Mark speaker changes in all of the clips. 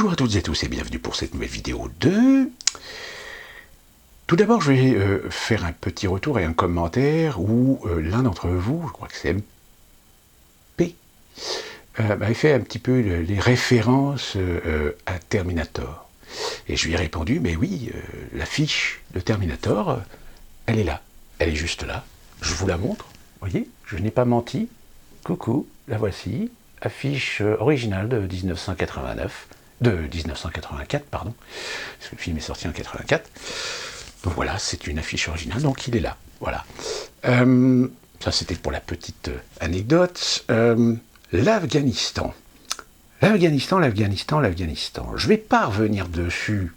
Speaker 1: Bonjour à toutes et à tous et bienvenue pour cette nouvelle vidéo de... Tout d'abord, je vais faire un petit retour et un commentaire où l'un d'entre vous, je crois que c'est MP, m'avait fait un petit peu les références à Terminator. Et je lui ai répondu, mais oui, l'affiche de Terminator, elle est là, elle est juste là. Je vous la montre, vous voyez, je n'ai pas menti. Coucou, la voici, affiche originale de 1989. De 1984, pardon, parce que le film est sorti en 84. Donc voilà, c'est une affiche originale, donc il est là, voilà. Ça, c'était pour la petite anecdote. L'Afghanistan. L'Afghanistan. Je ne vais pas revenir dessus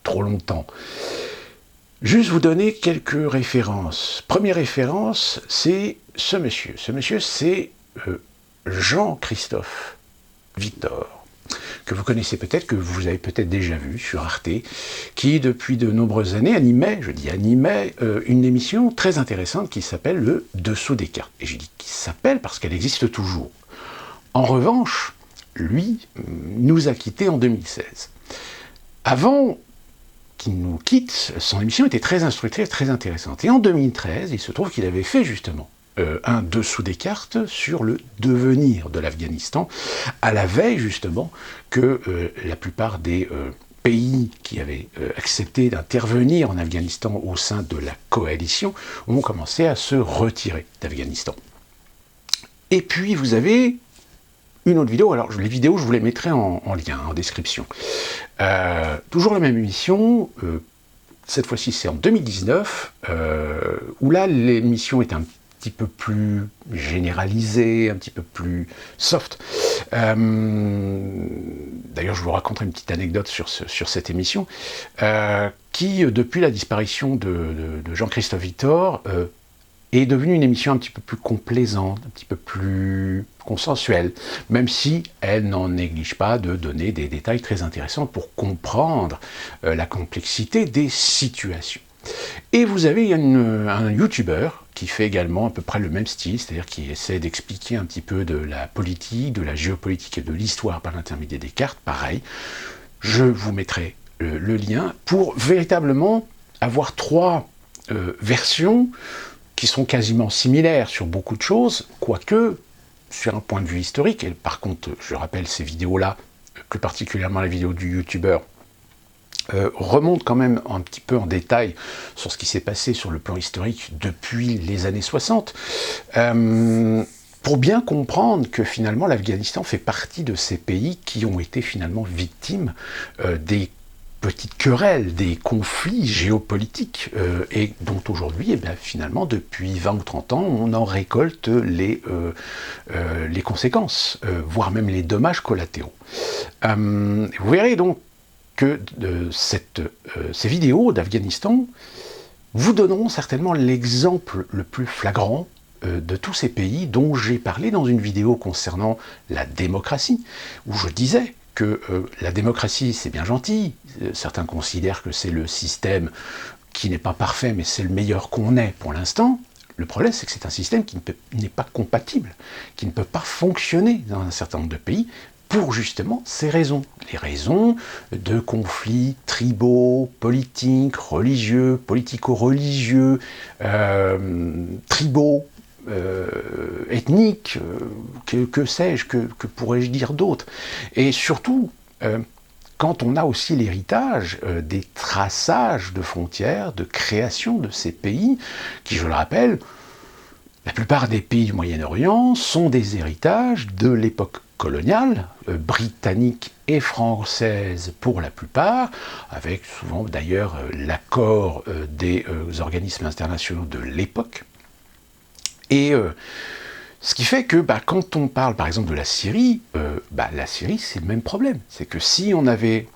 Speaker 1: trop longtemps. Juste vous donner quelques références. Première référence, c'est ce monsieur. Ce monsieur, c'est Jean-Christophe Victor, que vous connaissez peut-être, que vous avez peut-être déjà vu sur Arte, qui depuis de nombreuses années animait une émission très intéressante qui s'appelle Le Dessous des cartes. Et je dis qu'il s'appelle parce qu'elle existe toujours. En revanche, lui nous a quittés en 2016. Avant qu'il nous quitte, son émission était très instructive, très intéressante. Et en 2013, il se trouve qu'il avait fait justement un dessous des cartes sur le devenir de l'Afghanistan, à la veille justement que la plupart des pays qui avaient accepté d'intervenir en Afghanistan au sein de la coalition ont commencé à se retirer d'Afghanistan. Et puis vous avez une autre vidéo, alors les vidéos je vous les mettrai en lien, en description. Toujours la même émission, cette fois-ci c'est en 2019, où là l'émission est un petit peu plus généralisé, un petit peu plus soft. D'ailleurs, je vous raconterai une petite anecdote sur cette émission, qui, depuis la disparition de Jean-Christophe Victor, est devenue une émission un petit peu plus complaisante, un petit peu plus consensuelle, même si elle n'en néglige pas de donner des détails très intéressants pour comprendre la complexité des situations. Et vous avez un youtubeur qui fait également à peu près le même style, c'est-à-dire qui essaie d'expliquer un petit peu de la politique, de la géopolitique et de l'histoire par l'intermédiaire des cartes, pareil. Je vous mettrai le lien pour véritablement avoir trois versions qui sont quasiment similaires sur beaucoup de choses, quoique sur un point de vue historique, et par contre, je rappelle ces vidéos-là, plus particulièrement la vidéo du youtubeur, remonte quand même un petit peu en détail sur ce qui s'est passé sur le plan historique depuis les années 60, pour bien comprendre que finalement l'Afghanistan fait partie de ces pays qui ont été finalement victimes des petites querelles, des conflits géopolitiques, et dont aujourd'hui, finalement, depuis 20 ou 30 ans, on en récolte les conséquences, voire même les dommages collatéraux. Vous verrez donc que ces vidéos d'Afghanistan vous donneront certainement l'exemple le plus flagrant de tous ces pays dont j'ai parlé dans une vidéo concernant la démocratie, où je disais que la démocratie c'est bien gentil, certains considèrent que c'est le système qui n'est pas parfait mais c'est le meilleur qu'on ait pour l'instant. Le problème c'est que c'est un système qui n'est pas compatible, qui ne peut pas fonctionner dans un certain nombre de pays, pour justement ces raisons. Les raisons de conflits tribaux, politiques, religieux, politico-religieux, tribaux, ethniques, que sais-je, que pourrais-je dire d'autre. Et surtout, quand on a aussi l'héritage des traçages de frontières, de création de ces pays, qui, je le rappelle, la plupart des pays du Moyen-Orient sont des héritages de l'époque coloniale, britannique et française pour la plupart, avec souvent d'ailleurs l'accord des organismes internationaux de l'époque. Et ce qui fait que quand on parle par exemple de la Syrie, la Syrie c'est le même problème. C'est que si on avait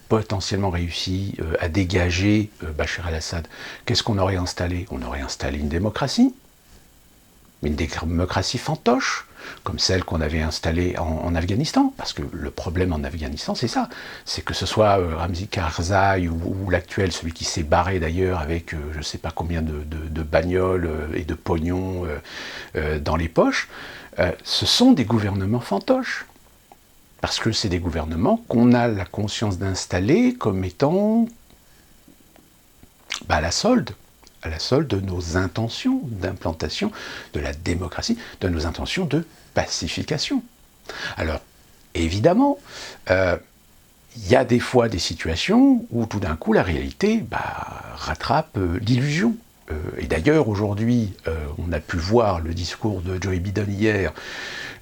Speaker 1: potentiellement réussi à dégager Bachar el-Assad, qu'est-ce qu'on aurait installé? On aurait installé une démocratie, mais une démocratie fantoche, comme celle qu'on avait installée en Afghanistan, parce que le problème en Afghanistan, c'est ça, c'est que ce soit Ramzi Karzai ou l'actuel, celui qui s'est barré d'ailleurs avec je ne sais pas combien de bagnoles et de pognon dans les poches, ce sont des gouvernements fantoches. Parce que c'est des gouvernements qu'on a la conscience d'installer comme étant à la solde de nos intentions d'implantation de la démocratie, de nos intentions de pacification. Alors, évidemment, il y a des fois des situations où tout d'un coup la réalité rattrape l'illusion. Et d'ailleurs, aujourd'hui, on a pu voir le discours de Joe Biden hier.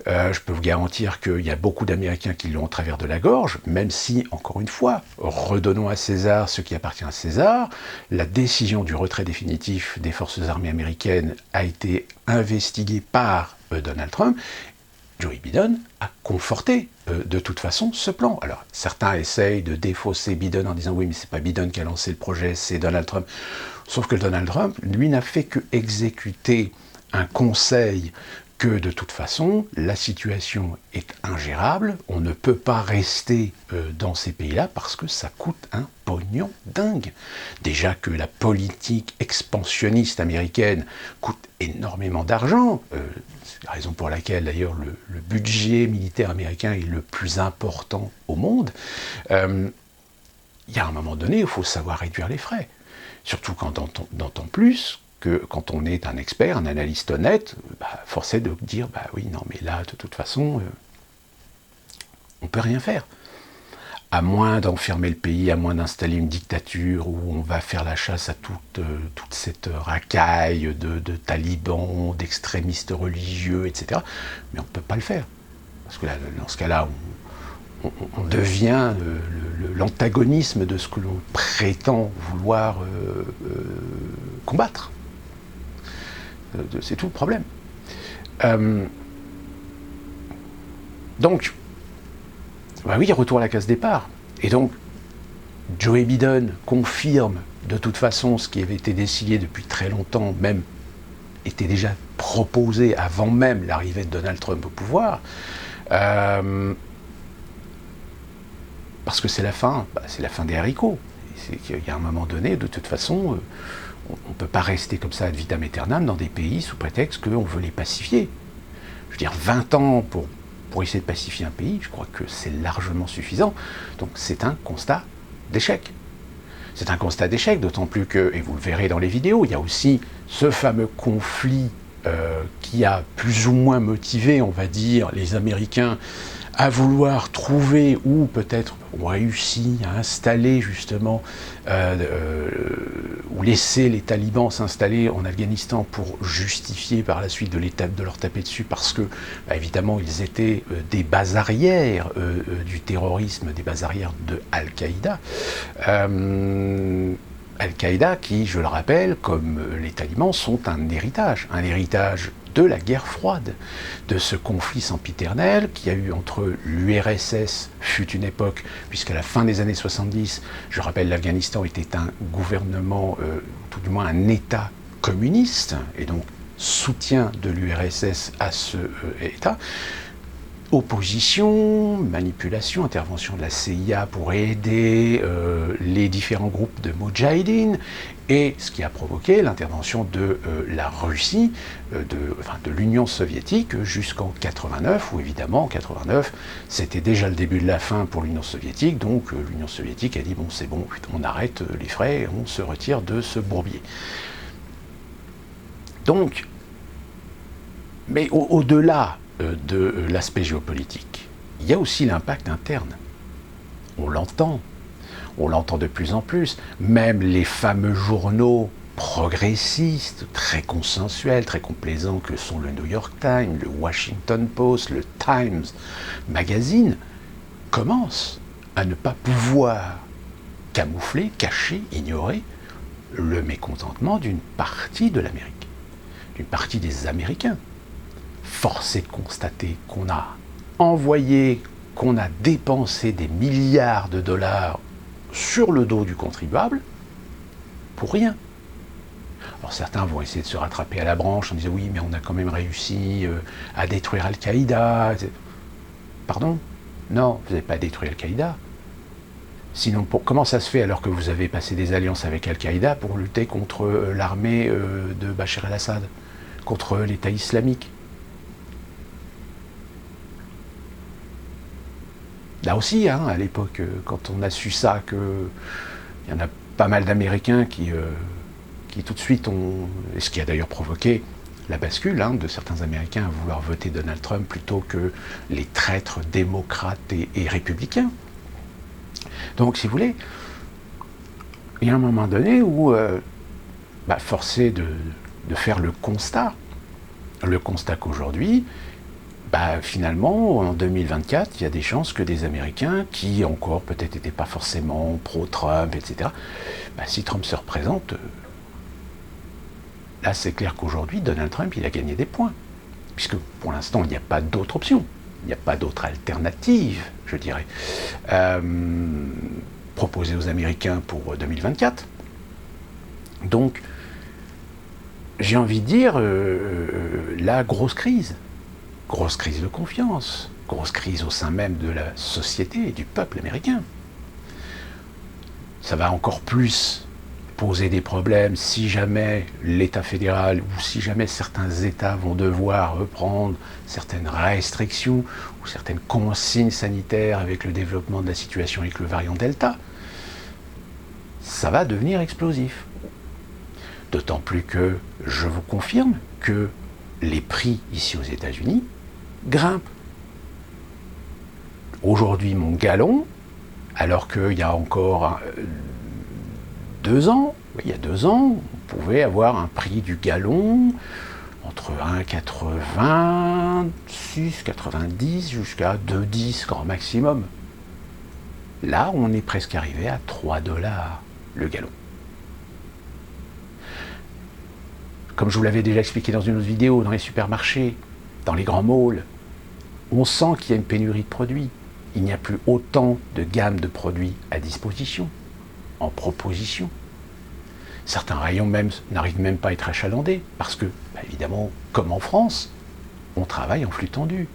Speaker 1: Je peux vous garantir qu'il y a beaucoup d'Américains qui l'ont au travers de la gorge, même si, encore une fois, redonnons à César ce qui appartient à César, la décision du retrait définitif des forces armées américaines a été investiguée par Donald Trump. Joe Biden a conforté de toute façon ce plan. Alors certains essayent de défausser Biden en disant oui mais c'est pas Biden qui a lancé le projet, c'est Donald Trump. Sauf que Donald Trump, lui, n'a fait que exécuter un conseil que de toute façon, la situation est ingérable, on ne peut pas rester dans ces pays-là parce que ça coûte un pognon dingue. Déjà que la politique expansionniste américaine coûte énormément d'argent, c'est la raison pour laquelle d'ailleurs le budget militaire américain est le plus important au monde. Il y a un moment donné, il faut savoir réduire les frais. Surtout quand d'autant plus que quand on est un expert, un analyste honnête, force est de dire oui, non, mais là, de toute façon, on ne peut rien faire. À moins d'enfermer le pays, à moins d'installer une dictature où on va faire la chasse à toute cette racaille de talibans, d'extrémistes religieux, etc. Mais on ne peut pas le faire. Parce que là, dans ce cas-là, on devient l'antagonisme de ce que l'on prétend vouloir combattre. C'est tout le problème. Donc, oui, retour à la case départ. Et donc, Joe Biden confirme de toute façon ce qui avait été décidé depuis très longtemps, même était déjà proposé avant même l'arrivée de Donald Trump au pouvoir. Parce que c'est la fin des haricots. Il y a un moment donné, de toute façon, on ne peut pas rester comme ça ad vitam aeternam dans des pays sous prétexte qu'on veut les pacifier. Je veux dire, 20 ans pour essayer de pacifier un pays, je crois que c'est largement suffisant. Donc c'est un constat d'échec. C'est un constat d'échec, d'autant plus que, et vous le verrez dans les vidéos, il y a aussi ce fameux conflit qui a plus ou moins motivé, on va dire, les Américains à vouloir trouver ou peut-être ont réussi à installer justement ou laisser les talibans s'installer en Afghanistan pour justifier par la suite de leur taper dessus parce que évidemment ils étaient des bases arrières du terrorisme, des bases arrières de Al-Qaïda. Al-Qaïda qui, je le rappelle, comme les talibans, sont un héritage de la guerre froide, de ce conflit sempiternel qu'il y a eu entre l'URSS, fut une époque, puisqu'à la fin des années 70, je rappelle, l'Afghanistan était un gouvernement, tout du moins un État communiste, et donc soutien de l'URSS à ce État. Opposition, manipulation, intervention de la CIA pour aider les différents groupes de Moudjahidine, et ce qui a provoqué l'intervention de la Russie, de l'Union soviétique jusqu'en 89, où évidemment en 89 c'était déjà le début de la fin pour l'Union soviétique, donc l'Union soviétique a dit bon c'est bon, on arrête les frais, on se retire de ce bourbier. Donc, mais au-delà de l'aspect géopolitique, il y a aussi l'impact interne. On l'entend de plus en plus, même les fameux journaux progressistes, très consensuels, très complaisants que sont le New York Times, le Washington Post, le Times Magazine, commencent à ne pas pouvoir camoufler, cacher, ignorer le mécontentement d'une partie de l'Amérique, d'une partie des Américains. Force est de constater qu'on a envoyé, qu'on a dépensé des milliards de dollars sur le dos du contribuable pour rien. Alors certains vont essayer de se rattraper à la branche en disant oui mais on a quand même réussi à détruire Al-Qaïda. Pardon ? Non, vous n'avez pas détruit Al-Qaïda. Sinon, comment ça se fait alors que vous avez passé des alliances avec Al-Qaïda pour lutter contre l'armée de Bachar el-Assad, contre l'État islamique ? Là aussi, hein, à l'époque, quand on a su ça, qu'il y en a pas mal d'Américains qui tout de suite ont... Et ce qui a d'ailleurs provoqué la bascule de certains Américains à vouloir voter Donald Trump plutôt que les traîtres démocrates et républicains. Donc, si vous voulez, il y a un moment donné où force est de faire le constat qu'aujourd'hui, finalement, en 2024, il y a des chances que des Américains qui encore peut-être n'étaient pas forcément pro-Trump, etc., si Trump se représente, là c'est clair qu'aujourd'hui, Donald Trump, il a gagné des points. Puisque pour l'instant, il n'y a pas d'autre option, il n'y a pas d'autre alternative, je dirais, proposée aux Américains pour 2024. Donc, j'ai envie de dire, la grosse crise de confiance, grosse crise au sein même de la société et du peuple américain. Ça va encore plus poser des problèmes si jamais l'État fédéral ou si jamais certains États vont devoir reprendre certaines restrictions ou certaines consignes sanitaires avec le développement de la situation avec le variant Delta. Ça va devenir explosif. D'autant plus que je vous confirme que les prix ici aux États-Unis grimpent. Aujourd'hui, mon gallon, alors qu'il y a encore 2 ans, il y a 2 ans, on pouvait avoir un prix du gallon entre 1,86, 90 jusqu'à 2,10 grand maximum. Là, on est presque arrivé à 3 $ le gallon. Comme je vous l'avais déjà expliqué dans une autre vidéo, dans les supermarchés, dans les grands malls, on sent qu'il y a une pénurie de produits. Il n'y a plus autant de gamme de produits à disposition, en proposition. Certains rayons même n'arrivent même pas à être achalandés, parce que, évidemment, comme en France, on travaille en flux tendu.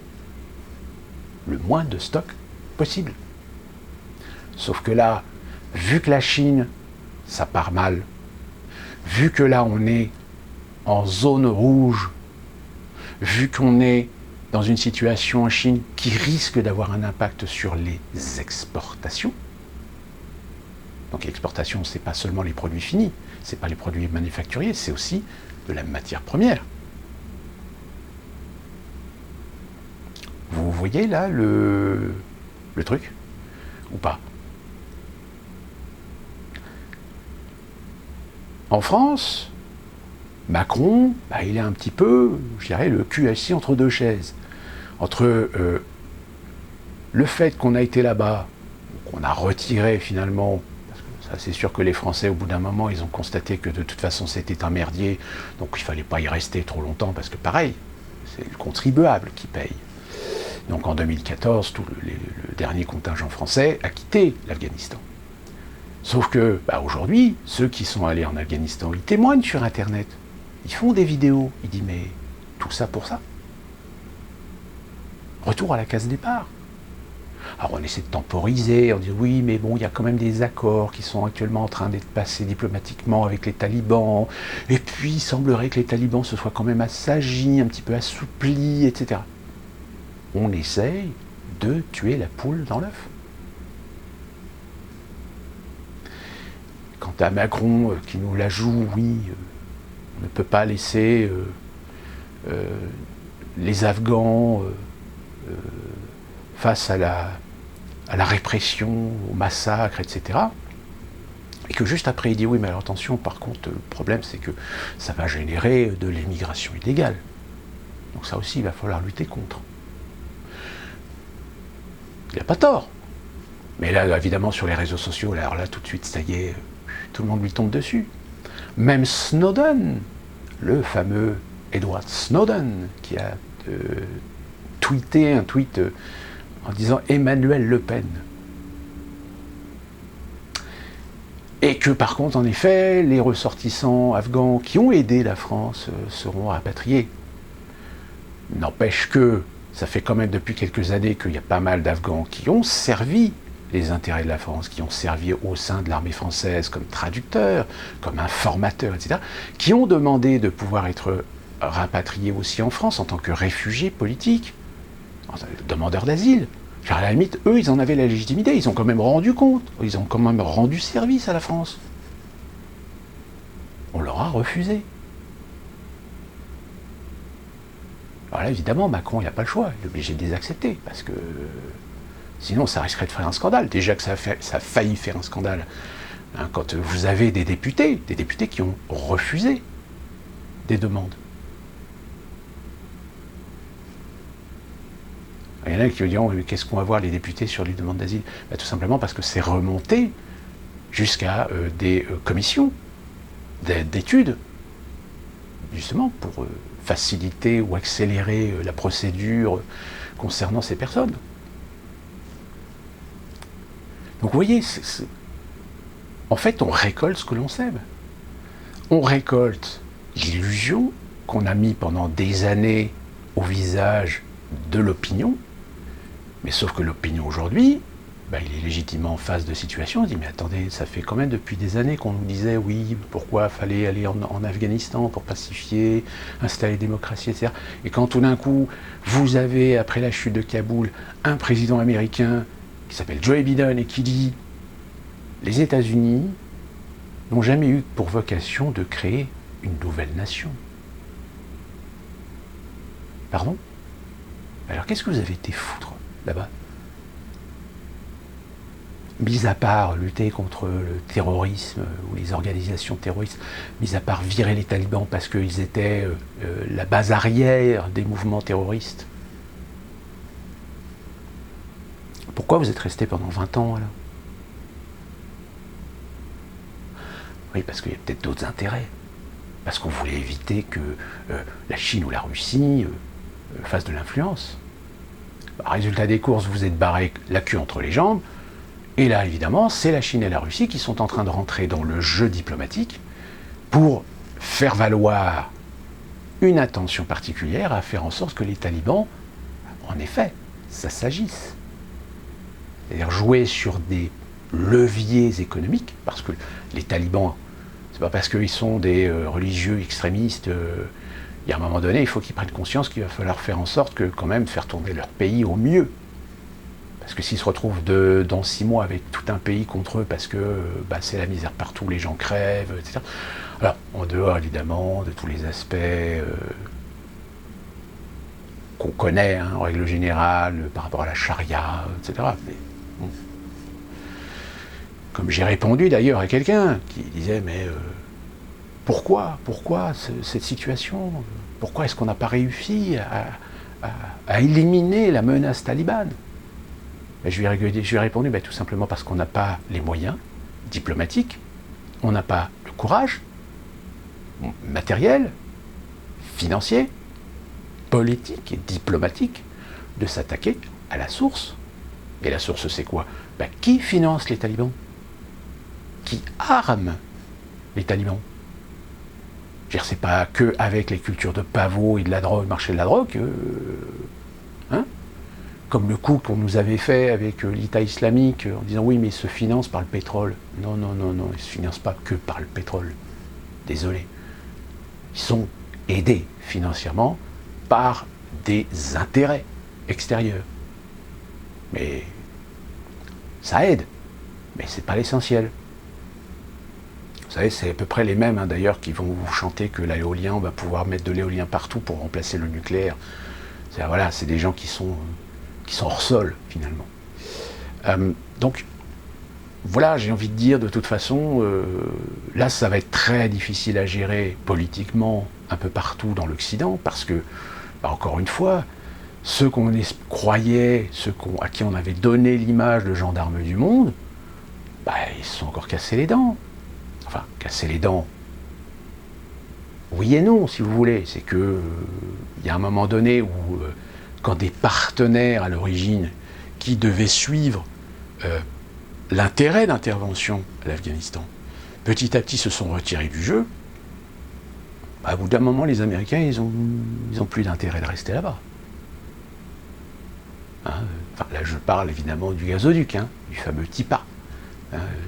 Speaker 1: Le moins de stock possible. Sauf que là, vu que la Chine, ça part mal, vu que là on est en zone rouge, vu qu'on est dans une situation en Chine qui risque d'avoir un impact sur les exportations. Donc l'exportation, c'est pas seulement les produits finis, c'est pas les produits manufacturiers, c'est aussi de la matière première. Vous voyez là le truc ou pas? En France, Macron, il est un petit peu, je dirais, le cul assis entre deux chaises. Entre le fait qu'on a été là-bas, qu'on a retiré finalement, parce que ça c'est sûr que les Français, au bout d'un moment, ils ont constaté que de toute façon c'était un merdier, donc il ne fallait pas y rester trop longtemps, parce que pareil, c'est le contribuable qui paye. Donc en 2014, le dernier contingent français a quitté l'Afghanistan. Sauf que, aujourd'hui, ceux qui sont allés en Afghanistan, ils témoignent sur Internet. Ils font des vidéos. Ils disent, mais tout ça pour ça. Retour à la case départ. Alors on essaie de temporiser, on dit oui, mais bon, il y a quand même des accords qui sont actuellement en train d'être passés diplomatiquement avec les talibans. Et puis, il semblerait que les talibans se soient quand même assagis, un petit peu assouplis, etc. On essaye de tuer la poule dans l'œuf. Quant à Macron, qui nous la joue, oui, on ne peut pas laisser les Afghans face à la répression, au massacre, etc. Et que juste après, il dit oui, mais alors attention, par contre, le problème, c'est que ça va générer de l'immigration illégale. Donc ça aussi, il va falloir lutter contre. Il n'a pas tort. Mais là, évidemment, sur les réseaux sociaux, alors là, tout de suite, ça y est, tout le monde lui tombe dessus. Même Snowden, le fameux Edward Snowden, qui a tweeté un tweet en disant Emmanuel Le Pen. Et que par contre, en effet, les ressortissants afghans qui ont aidé la France seront rapatriés. N'empêche que ça fait quand même depuis quelques années qu'il y a pas mal d'Afghans qui ont servi les intérêts de la France, qui ont servi au sein de l'armée française comme traducteurs, comme informateurs, etc., qui ont demandé de pouvoir être rapatriés aussi en France en tant que réfugiés politiques, demandeurs d'asile. À la limite, eux, ils en avaient la légitimité, ils ont quand même rendu compte, ils ont quand même rendu service à la France. On leur a refusé. Alors là, évidemment, Macron, il n'a pas le choix, il est obligé de les accepter, parce que sinon, ça risquerait de faire un scandale. Déjà que ça a failli faire un scandale, hein, quand vous avez des députés qui ont refusé des demandes. Il y en a qui diront, mais qu'est-ce qu'on va voir les députés sur les demandes d'asile? Tout simplement parce que c'est remonté jusqu'à des commissions d'études, justement, pour faciliter ou accélérer la procédure concernant ces personnes. Donc vous voyez, en fait, on récolte ce que l'on sème. On récolte l'illusion qu'on a mis pendant des années au visage de l'opinion, mais sauf que l'opinion aujourd'hui, il est légitimement en face de situation, il dit mais attendez, ça fait quand même depuis des années qu'on nous disait oui, pourquoi fallait aller en Afghanistan pour pacifier, installer la démocratie, etc. Et quand tout d'un coup, vous avez, après la chute de Kaboul, un président américain qui s'appelle Joe Biden et qui dit les États-Unis n'ont jamais eu pour vocation de créer une nouvelle nation. Pardon? Alors qu'est-ce que vous avez été foutre là-bas? Mis à part lutter contre le terrorisme ou les organisations terroristes, mis à part virer les talibans parce qu'ils étaient la base arrière des mouvements terroristes. Pourquoi vous êtes resté pendant 20 ans là? Oui, parce qu'il y a peut-être d'autres intérêts. Parce qu'on voulait éviter que la Chine ou la Russie fassent de l'influence. Résultat des courses, vous êtes barré la queue entre les jambes. Et là, évidemment, c'est la Chine et la Russie qui sont en train de rentrer dans le jeu diplomatique pour faire valoir une attention particulière à faire en sorte que les talibans, en effet, ça s'agisse. C'est-à-dire jouer sur des leviers économiques, parce que les talibans, c'est pas parce qu'ils sont des religieux extrémistes, il y a un moment donné, il faut qu'ils prennent conscience qu'il va falloir faire en sorte que, quand même, faire tourner leur pays au mieux. Parce que s'ils se retrouvent dans 6 mois avec tout un pays contre eux, parce que c'est la misère partout, les gens crèvent, etc. Alors, en dehors, évidemment, de tous les aspects qu'on connaît, hein, en règle générale, par rapport à la charia, etc. Mais, bon. Comme j'ai répondu d'ailleurs à quelqu'un qui disait, mais pourquoi cette situation? Pourquoi est-ce qu'on n'a pas réussi à éliminer la menace talibane? Je lui ai répondu, tout simplement parce qu'on n'a pas les moyens diplomatiques, on n'a pas le courage matériel, financier, politique et diplomatique de s'attaquer à la source. Et la source, c'est quoi? Qui finance les talibans? Qui arme les talibans? Je veux dire, c'est pas que avec les cultures de pavot et de la drogue, marché de la drogue, comme le coup qu'on nous avait fait avec l'État islamique, en disant oui, mais ils se financent par le pétrole. Non, ils ne se financent pas que par le pétrole. Désolé. Ils sont aidés financièrement par des intérêts extérieurs. Mais ça aide, mais c'est pas l'essentiel. Vous savez, c'est à peu près les mêmes, hein, d'ailleurs, qui vont vous chanter que l'éolien, on va pouvoir mettre de l'éolien partout pour remplacer le nucléaire. Voilà, c'est des gens qui sont hors sol, finalement. Donc, voilà, j'ai envie de dire, de toute façon, là, ça va être très difficile à gérer politiquement un peu partout dans l'Occident, parce que, encore une fois, ceux qu'on croyait, à qui on avait donné l'image de gendarmes du monde, ils se sont encore cassés les dents. Enfin, casser les dents, oui et non, si vous voulez. C'est que il y a un moment donné où, quand des partenaires à l'origine qui devaient suivre l'intérêt d'intervention à l'Afghanistan, petit à petit se sont retirés du jeu, au bout d'un moment, les Américains, ils ont plus d'intérêt de rester là-bas. Là, je parle évidemment du gazoduc, du fameux TIPA.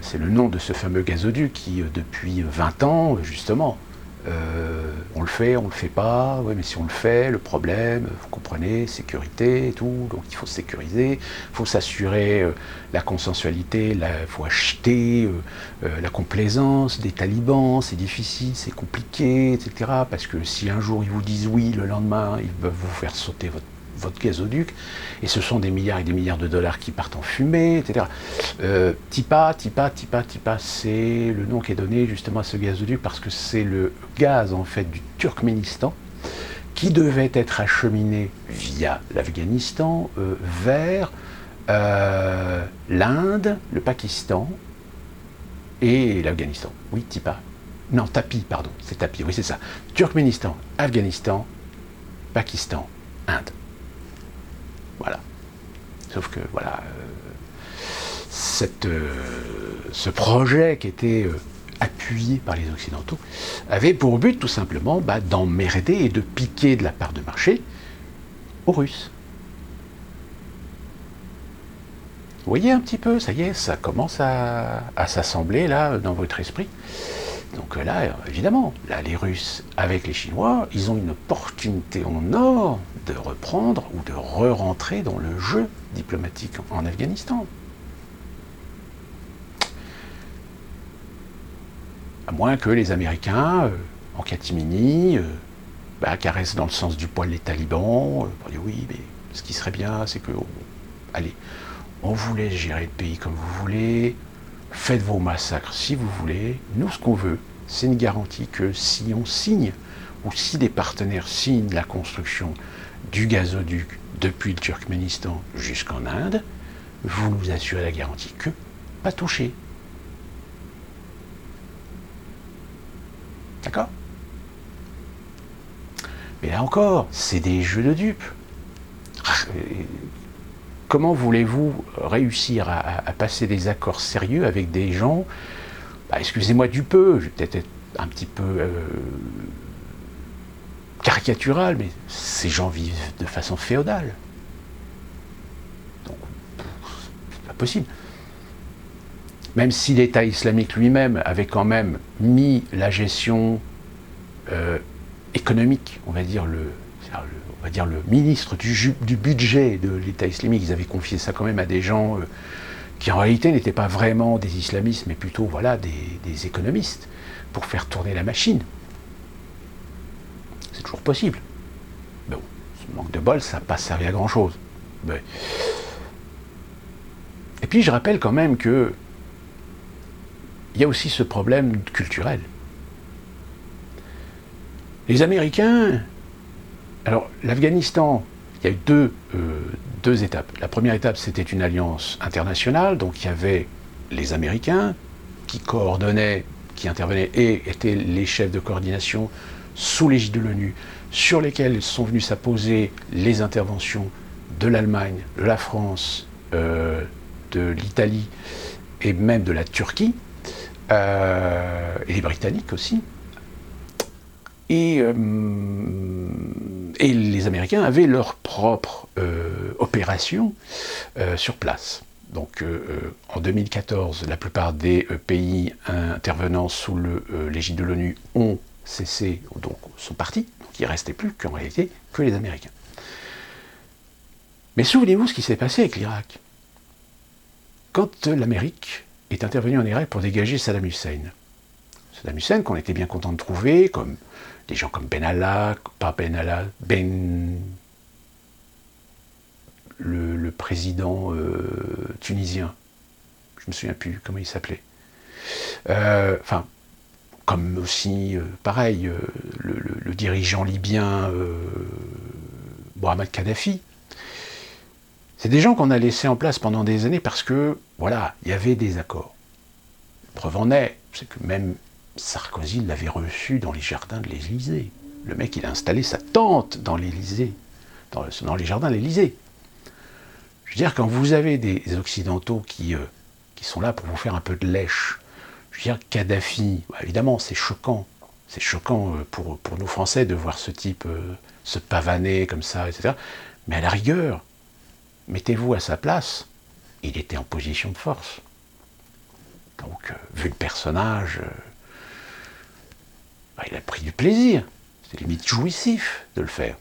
Speaker 1: C'est le nom de ce fameux gazoduc qui, depuis 20 ans, justement, On le fait pas, ouais, mais si on le fait, le problème, vous comprenez, sécurité et tout, donc il faut se sécuriser, il faut s'assurer la consensualité, il faut acheter la complaisance des talibans, c'est difficile, c'est compliqué, etc. Parce que si un jour ils vous disent oui, le lendemain, ils peuvent vous faire sauter votre gazoduc, et ce sont des milliards et des milliards de dollars qui partent en fumée, etc. TIPA, c'est le nom qui est donné justement à ce gazoduc parce que c'est le gaz en fait du Turkménistan qui devait être acheminé via l'Afghanistan vers l'Inde, le Pakistan et l'Afghanistan. Oui, TIPA. Non, TAPI, pardon, c'est TAPI, oui c'est ça. Turkménistan, Afghanistan, Pakistan, Inde. Voilà. Sauf que, voilà, ce projet qui était appuyé par les Occidentaux avait pour but tout simplement d'emmerder et de piquer de la part de marché aux Russes. Vous voyez un petit peu, ça y est, ça commence à s'assembler là dans votre esprit. Donc là, évidemment, là, les Russes, avec les Chinois, ils ont une opportunité en or de reprendre ou de re-rentrer dans le jeu diplomatique en Afghanistan. À moins que les Américains, en catimini, caressent dans le sens du poil les talibans, pour dire oui, mais ce qui serait bien, c'est que, allez, on vous laisse gérer le pays comme vous voulez, faites vos massacres si vous voulez. Nous, ce qu'on veut, c'est une garantie que si on signe, ou si des partenaires signent la construction du gazoduc depuis le Turkménistan jusqu'en Inde, vous nous assurez la garantie que pas touché. D'accord ? Mais là encore, c'est des jeux de dupes. Comment voulez-vous réussir à passer des accords sérieux avec des gens, excusez-moi du peu, je vais peut-être être un petit peu caricatural, mais ces gens vivent de façon féodale. Donc, c'est pas possible. Même si l'État islamique lui-même avait quand même mis la gestion économique, on va dire le ministre du budget de l'État islamique, ils avaient confié ça quand même à des gens qui en réalité n'étaient pas vraiment des islamistes, mais plutôt voilà, des économistes, pour faire tourner la machine. C'est toujours possible. Bon, ce manque de bol, ça n'a pas servi à grand-chose. Mais... Et puis je rappelle quand même que il y a aussi ce problème culturel. Les Américains... Alors, l'Afghanistan, il y a eu deux étapes. La première étape, c'était une alliance internationale, donc il y avait les Américains qui coordonnaient, qui intervenaient et étaient les chefs de coordination sous l'égide de l'ONU, sur lesquels sont venus s'apposer les interventions de l'Allemagne, de la France, de l'Italie et même de la Turquie, et les Britanniques aussi. Et les Américains avaient leur propre opération sur place. Donc en 2014, la plupart des pays intervenant sous l'égide de l'ONU ont cessé, donc sont partis, donc il ne restait plus qu'en réalité que les Américains. Mais souvenez-vous ce qui s'est passé avec l'Irak. Quand l'Amérique est intervenue en Irak pour dégager Saddam Hussein, qu'on était bien content de trouver, comme des gens comme le président tunisien, je ne me souviens plus comment il s'appelait. Comme aussi, pareil, le dirigeant libyen Mohamed Kadhafi. C'est des gens qu'on a laissés en place pendant des années parce que, voilà, il y avait des accords. Preuve en est, c'est que même Sarkozy l'avait reçu dans les jardins de l'Élysée. Le mec, il a installé sa tente dans l'Élysée, dans les jardins de l'Élysée. Je veux dire, quand vous avez des Occidentaux qui sont là pour vous faire un peu de lèche, je veux dire, Kadhafi, évidemment, c'est choquant. C'est choquant pour nous Français de voir ce type se pavaner comme ça, etc. Mais à la rigueur, mettez-vous à sa place, il était en position de force. Donc, vu le personnage... bah, il a pris du plaisir. C'était limite jouissif de le faire.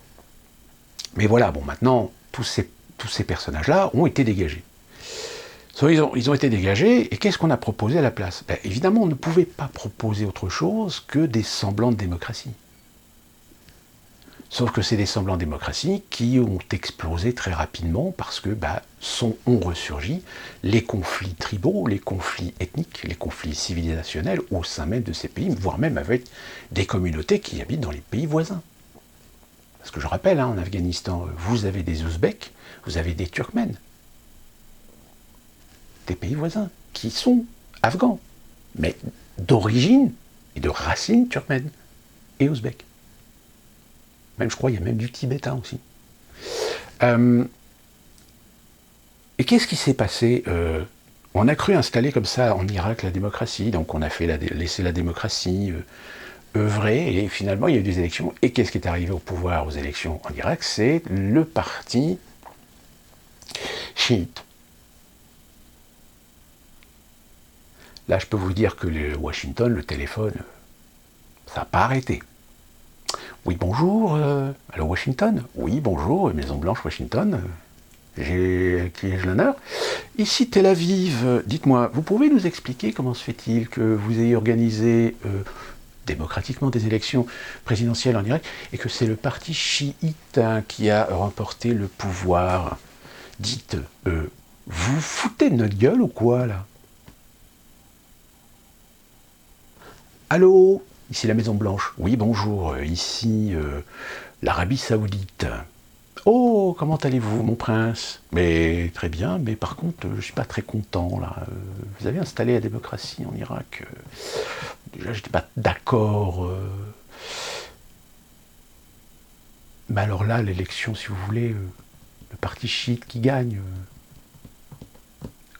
Speaker 1: Mais voilà, bon, maintenant, tous ces personnages-là ont été dégagés. Ils ont été dégagés, et qu'est-ce qu'on a proposé à la place? Ben, évidemment, on ne pouvait pas proposer autre chose que des semblants de démocratie. Sauf que c'est des semblants de démocratie qui ont explosé très rapidement parce que ont ressurgi les conflits tribaux, les conflits ethniques, les conflits civilisationnels au sein même de ces pays, voire même avec des communautés qui habitent dans les pays voisins. Parce que je rappelle, en Afghanistan, vous avez des Ouzbeks, vous avez des Turkmènes, des pays voisins, qui sont afghans, mais d'origine et de racines turkmènes et ouzbeks. Même, je crois, il y a même du tibétain aussi. Et qu'est-ce qui s'est passé? On a cru installer comme ça en Irak la démocratie, donc on a laissé la démocratie œuvrer, et finalement il y a eu des élections. Et qu'est-ce qui est arrivé au pouvoir aux élections en Irak? C'est le parti chiite. Là, je peux vous dire que Washington, le téléphone, ça n'a pas arrêté. Oui, bonjour, allô Washington? Oui, bonjour, Maison Blanche, Washington. Qui ai-je l'honneur? Ici Tel Aviv, dites-moi, vous pouvez nous expliquer comment se fait-il que vous ayez organisé démocratiquement des élections présidentielles en Irak et que c'est le parti chiite qui a remporté le pouvoir? Dites, vous foutez de notre gueule ou quoi là? Allô? Ici la Maison Blanche. Oui, bonjour. Ici l'Arabie Saoudite. Oh, comment allez-vous, mon prince? Mais très bien, mais par contre, je ne suis pas très content, là. Vous avez installé la démocratie en Irak. Déjà, je n'étais pas d'accord. Mais alors là, l'élection, si vous voulez, le parti chiite qui gagne,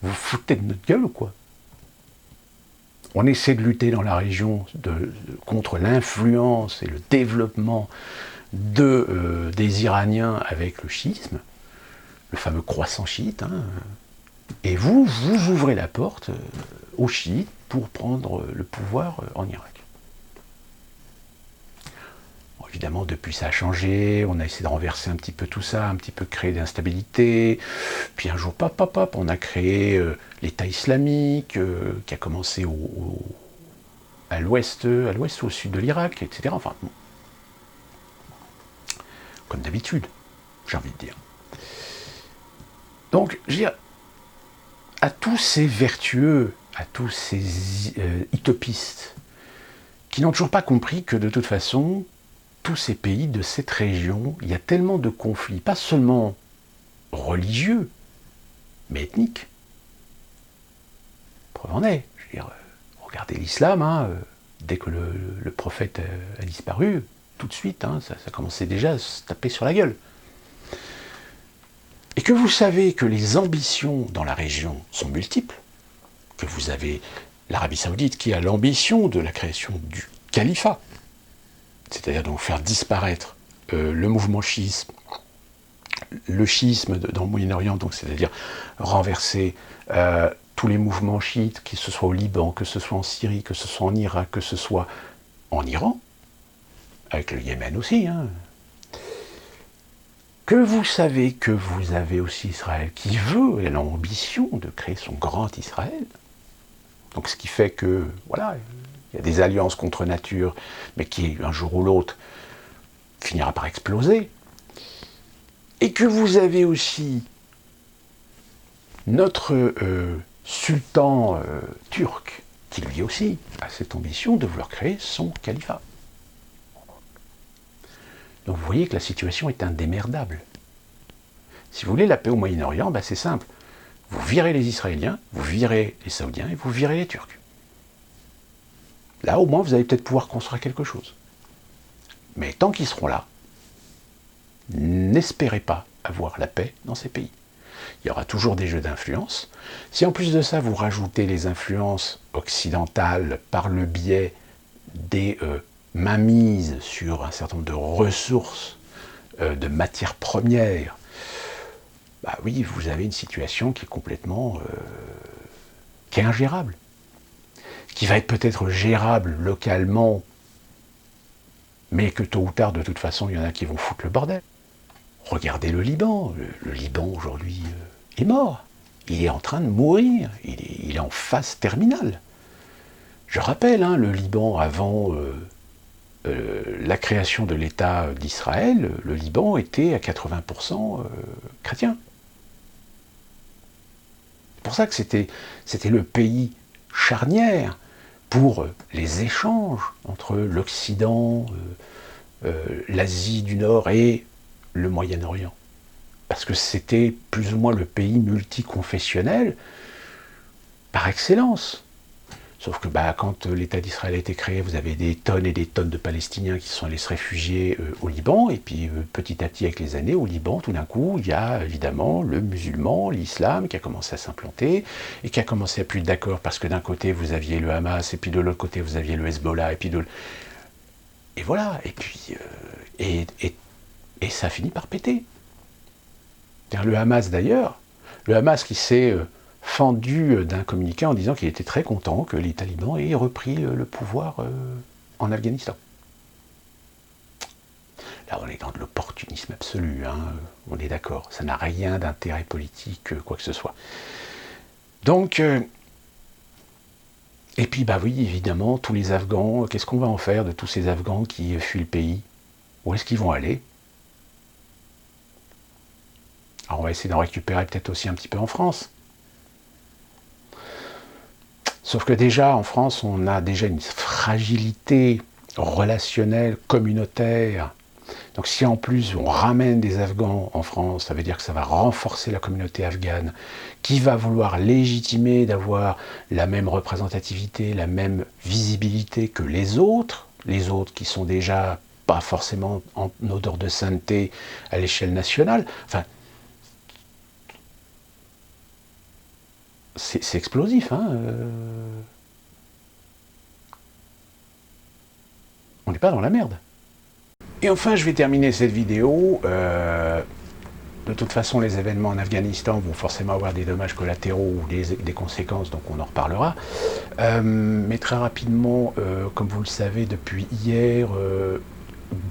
Speaker 1: vous foutez de notre gueule ou quoi? On essaie de lutter dans la région contre l'influence et le développement des Iraniens avec le chiisme, le fameux croissant chiite, et vous ouvrez la porte aux chiites pour prendre le pouvoir en Irak. Bon, évidemment, depuis ça a changé, on a essayé de renverser un petit peu tout ça, un petit peu créer d'instabilité, puis un jour, on a créé l'État islamique, qui a commencé à l'ouest ou au sud de l'Irak, etc. Enfin, bon. Comme d'habitude, j'ai envie de dire. Donc, je veux dire, à tous ces vertueux, à tous ces utopistes, qui n'ont toujours pas compris que de toute façon, tous ces pays de cette région, il y a tellement de conflits, pas seulement religieux, mais ethniques. Preuve en est, je veux dire, regardez l'islam, dès que le prophète a disparu, tout de suite, ça commençait déjà à se taper sur la gueule. Et que vous savez que les ambitions dans la région sont multiples, que vous avez l'Arabie Saoudite qui a l'ambition de la création du califat, c'est-à-dire donc faire disparaître le mouvement chiisme, le chiisme dans le Moyen-Orient, donc c'est-à-dire renverser tous les mouvements chiites, que ce soit au Liban, que ce soit en Syrie, que ce soit en Irak, que ce soit en Iran, avec le Yémen aussi, que vous savez que vous avez aussi Israël qui veut et l'ambition de créer son grand Israël. Donc ce qui fait que, voilà, il y a des alliances contre nature, mais qui, un jour ou l'autre, finira par exploser. Et que vous avez aussi notre sultan turc, qui lui aussi a cette ambition de vouloir créer son califat. Donc vous voyez que la situation est indémerdable. Si vous voulez la paix au Moyen-Orient, c'est simple. Vous virez les Israéliens, vous virez les Saoudiens et vous virez les Turcs. Là, au moins, vous allez peut-être pouvoir construire quelque chose. Mais tant qu'ils seront là, n'espérez pas avoir la paix dans ces pays. Il y aura toujours des jeux d'influence. Si en plus de ça, vous rajoutez les influences occidentales par le biais des mainmise sur un certain nombre de ressources, de matières premières, oui, vous avez une situation qui est complètement qui est ingérable, qui va être peut-être gérable localement mais que tôt ou tard, de toute façon, il y en a qui vont foutre le bordel. Regardez le Liban. Le Liban, aujourd'hui, est mort. Il est en train de mourir. Il est en phase terminale. Je rappelle, hein, le Liban, avant la création de l'État d'Israël, le Liban était à 80% chrétien. C'est pour ça que c'était le pays charnière pour les échanges entre l'Occident, l'Asie du Nord et le Moyen-Orient. Parce que c'était plus ou moins le pays multiconfessionnel par excellence. Sauf que quand l'État d'Israël a été créé, vous avez des tonnes et des tonnes de Palestiniens qui sont allés se réfugier au Liban, et puis petit à petit avec les années, au Liban, tout d'un coup, il y a évidemment le musulman, l'islam qui a commencé à s'implanter, et qui a commencé à plus être d'accord, parce que d'un côté vous aviez le Hamas, et puis de l'autre côté vous aviez le Hezbollah, et puis et voilà, et puis et ça a fini par péter. Le Hamas d'ailleurs, le Hamas qui s'est fendu d'un communiqué en disant qu'il était très content que les talibans aient repris le pouvoir en Afghanistan. Là, on est dans de l'opportunisme absolu, hein, on est d'accord, ça n'a rien d'intérêt politique, quoi que ce soit. Donc, et puis, oui, évidemment, tous les Afghans, qu'est-ce qu'on va en faire de tous ces Afghans qui fuient le pays? Où est-ce qu'ils vont aller? Alors, on va essayer d'en récupérer peut-être aussi un petit peu en France. Sauf que déjà, en France, on a déjà une fragilité relationnelle, communautaire. Donc si en plus on ramène des Afghans en France, ça veut dire que ça va renforcer la communauté afghane, qui va vouloir légitimer d'avoir la même représentativité, la même visibilité que les autres qui sont déjà pas forcément en odeur de sainteté à l'échelle nationale. Enfin, c'est explosif, hein. On n'est pas dans la merde. Et enfin, je vais terminer cette vidéo. De toute façon, les événements en Afghanistan vont forcément avoir des dommages collatéraux ou des conséquences, donc on en reparlera. Mais très rapidement, comme vous le savez, depuis hier,